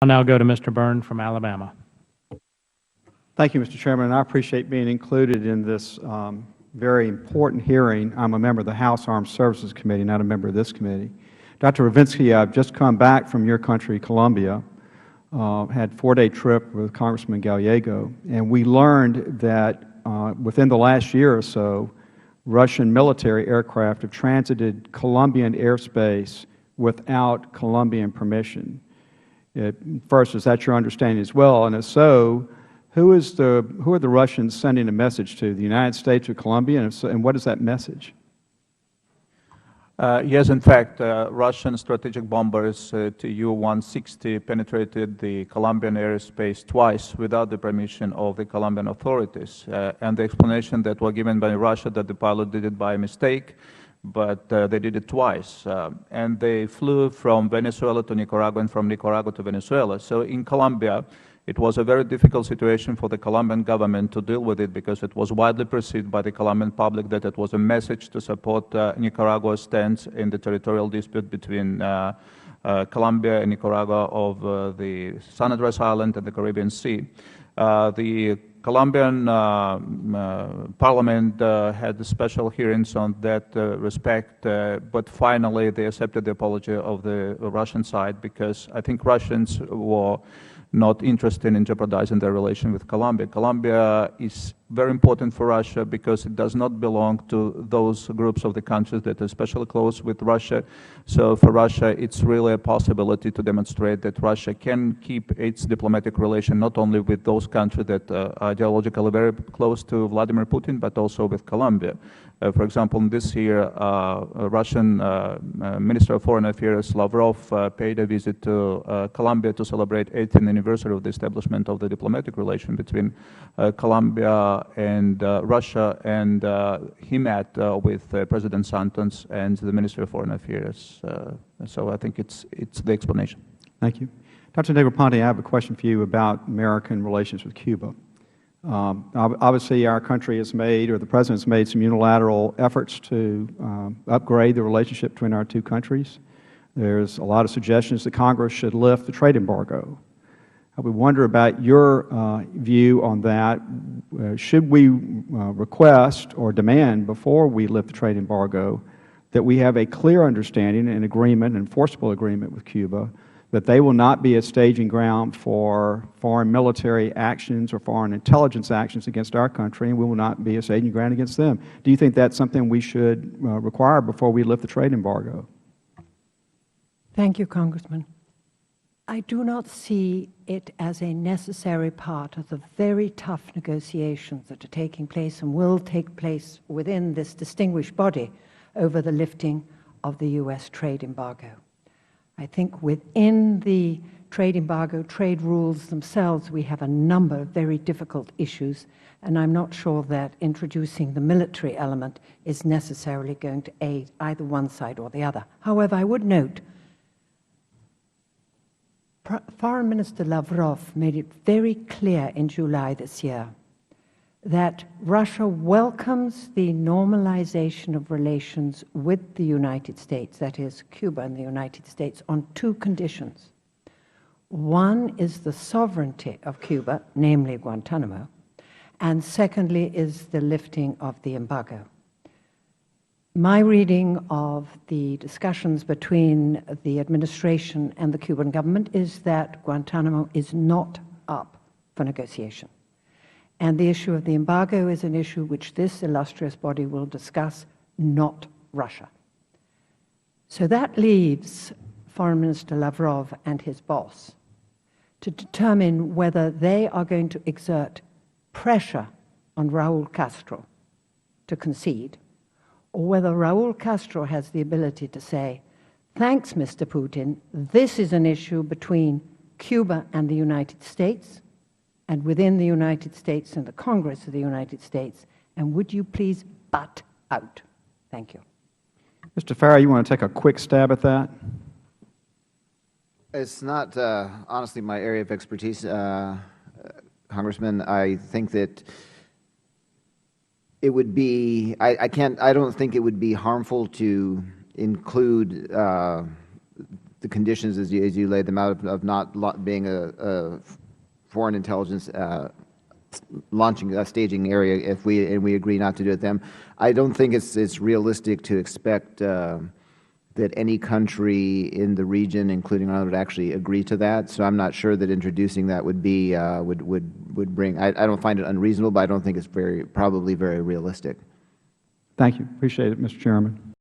I'll now go to Mr. Byrne from Alabama. Thank you, Mr. Chairman. I appreciate being included in this very important hearing. I'm a member of the House Armed Services Committee, not a member of this committee. Dr. Ravinsky, I've just come back from your country, Colombia, had a 4-day trip with Congressman Gallego, and we learned that within the last year or so, Russian military aircraft have transited Colombian airspace without Colombian permission. First, is that your understanding as well? And if so, who are the Russians sending a message to? The United States or Colombia? And what is that message? Yes, in fact, Russian strategic bombers Tu-160 penetrated the Colombian airspace twice without the permission of the Colombian authorities. And the explanation that was given by Russia that the pilot did it by mistake, but they did it twice. And they flew from Venezuela to Nicaragua and from Nicaragua to Venezuela. So in Colombia, it was a very difficult situation for the Colombian government to deal with it because it was widely perceived by the Colombian public that it was a message to support Nicaragua's stance in the territorial dispute between Colombia and Nicaragua of the San Andres Island and the Caribbean Sea. The Colombian parliament had special hearings on that respect, but finally they accepted the apology of the Russian side because I think Russians were not interested in jeopardizing their relation with Colombia. Colombia is very important for Russia because it does not belong to those groups of the countries that are especially close with Russia. So for Russia, it's really a possibility to demonstrate that Russia can keep its diplomatic relation not only with those countries that are ideologically very close to Vladimir Putin, but also with Colombia. For example, this year, Russian Minister of Foreign Affairs Lavrov paid a visit to Colombia to celebrate 18th anniversary of the establishment of the diplomatic relation between Colombia and Russia, and he met with President Santos and the Minister of Foreign Affairs. So I think it's the explanation. Thank you. Dr. Negroponte, I have a question for you about American relations with Cuba. Obviously, our country has made, or the President has made, some unilateral efforts to upgrade the relationship between our two countries. There's a lot of suggestions that Congress should lift the trade embargo. I would wonder about your view on that. Should we request or demand before we lift the trade embargo that we have a clear understanding and agreement, an enforceable agreement with Cuba, that they will not be a staging ground for foreign military actions or foreign intelligence actions against our country, and we will not be a staging ground against them? Do you think that's something we should require before we lift the trade embargo? Thank you, Congressman. I do not see it as a necessary part of the very tough negotiations that are taking place and will take place within this distinguished body over the lifting of the U.S. trade embargo. I think within the trade embargo, trade rules themselves, we have a number of very difficult issues, and I'm not sure that introducing the military element is necessarily going to aid either one side or the other. However, I would note Foreign Minister Lavrov made it very clear in July this year that Russia welcomes the normalization of relations with the United States, that is, Cuba and the United States, on two conditions. One is the sovereignty of Cuba, namely Guantanamo, and secondly is the lifting of the embargo. My reading of the discussions between the administration and the Cuban government is that Guantanamo is not up for negotiation. And the issue of the embargo is an issue which this illustrious body will discuss, not Russia. So that leaves Foreign Minister Lavrov and his boss to determine whether they are going to exert pressure on Raul Castro to concede, or whether Raul Castro has the ability to say, thanks, Mr. Putin, this is an issue between Cuba and the United States, and within the United States and the Congress of the United States, and would you please butt out? Thank you. Mr. Farrer, you want to take a quick stab at that? It's not, honestly, my area of expertise, Congressman. I think that it would be, I don't think it would be harmful to include the conditions as you laid them out of not being a foreign intelligence launching a staging area if we agree not to do it then. I don't think it's realistic to expect that any country in the region, including Ireland, would actually agree to that. So I'm not sure that introducing that would be would bring. I don't find it unreasonable, but I don't think it's probably very realistic. Thank you. Appreciate it, Mr. Chairman.